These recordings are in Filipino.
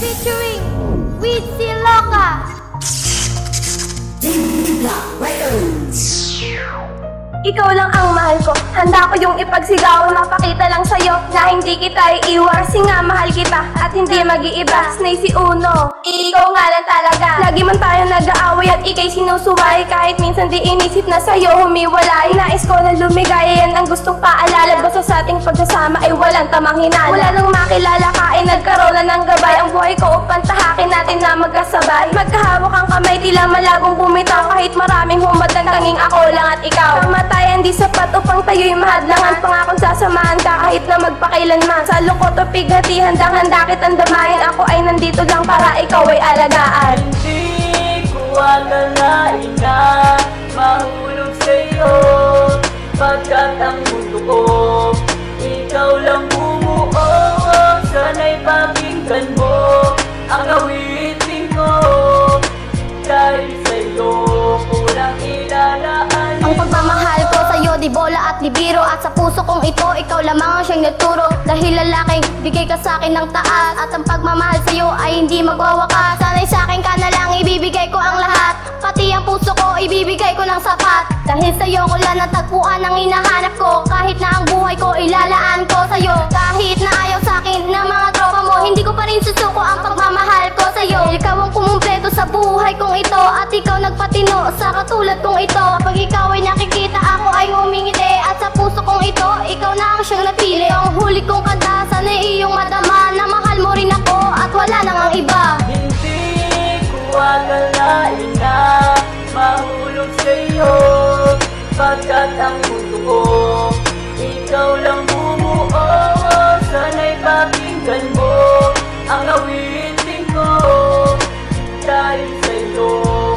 featuring with si Loka. Ikaw lang ang mahal ko, handa ko yung ipagsigaw. Mapakita lang sa'yo na hindi kita iiwan. Kasi nga mahal kita at hindi mag-iiba. Snay si Uno, ikaw nga lang talaga. Lagi man tayo nag-aaway at ikay sinusuway. Kahit minsan di inisip na sa'yo humiwalay. Nais ko na lumigaya, yan ang gustong paalala. Basta sa ating pagsasama ay walang tamang hinala. Wala nang makilala ka ay nagkaroon na ng gabay. Ang buhay ko upang tahakin natin na magkasabay. Magkahawak ang kamay, tila malagong bumitaw. Kahit maraming humadlang, tanging ako lang at ikaw. Kamatayan di sapat upang tayo'y mahadlangan. Pangakong sasamahan ka kahit na magpakailanman. Sa lungkot o pighati, handang-handa kitang damayan. Ako ay nandito lang para ikaw ay alagaan. Hindi ko akalain na mahulog sa'yo, pagkat ang mundo ko ikaw lang bumuo. Sana'y pakinggan mo ang awitin ko, dahil sa'yo kulang ilalaan. Ang pagmamahal ko sa'yo di bola at di biro. At sa puso kong ito, ikaw lamang ang siyang nagturo. Dahil lalaking bigay ka sa'kin ng taas. At ang pagmamahal sa'yo ay hindi magwawakas. Sana'y sa'kin ka na lang, ibibigay ko ang lahat. Pati ang puso ko, ibibigay ko ng sapat. Dahil sa'yo ko lang natagpuan ang hinahanap ko. Kahit na ang buhay ko, ilalaan ko sa'yo. Kahit na ayaw sa'kin ng mga tropa mo, hindi ko pa rin susuko ang pagmamahal ko sa'yo. Ikaw ang kumumpleto sa buhay kong ito. At ikaw nagpatino sa katulad kong ito. Pag ikaw ay nakikita, ako ay humingiti. At sa puso kong ito, ikaw na ang siyang napili. Ito ang huli kong kanta, sana'y iyong madama na mahal mo rin ako at wala nang ang iba. Hindi ko akalain na mahulog sa'yo, pagkat ang mundo ko ikaw lang bumuo. Sana'y pakinggan mo ang awitin ko, dahil sa'yo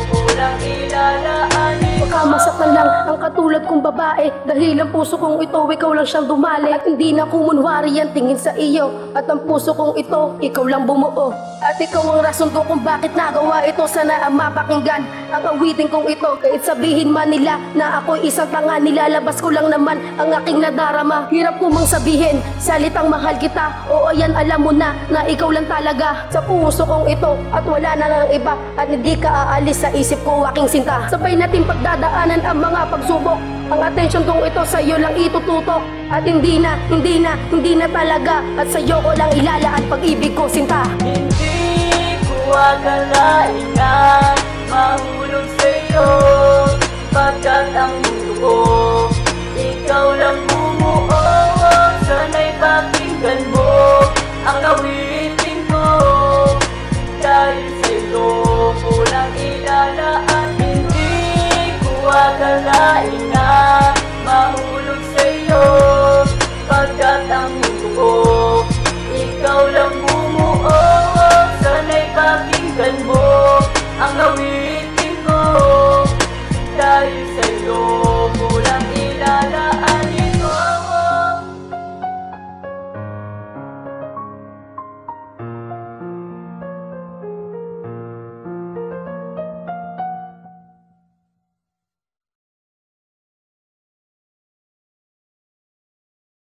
kulang ilalaan. Masaktan lang ang katulad kong babae, dahil ang puso kong ito, ikaw lang siyang dumali. At hindi na kumunwari ang tingin sa iyo. At ang puso kong ito, ikaw lang bumuo. At ikaw ang rason ko kung bakit nagawa ito. Sana ang mapakinggan ang awitin kong ito. Kahit sabihin man nila na ako'y isang tanga, nilalabas ko lang naman ang aking nadarama. Hirap ko mang sabihin, salitang mahal kita. Oo yan, alam mo na ikaw lang talaga sa puso kong ito. At wala na lang iba, at hindi ka aalis sa isip ko, aking sinta. Sabay natin pagdadaanan ang mga pagsubok. Ang atensyon kong ito sa'yo lang itututok. At hindi na talaga. At sa'yo ko lang ilalaan pag-ibig ko, sinta. Hindi ko akalain na mahulog sa'yo, pagkat ang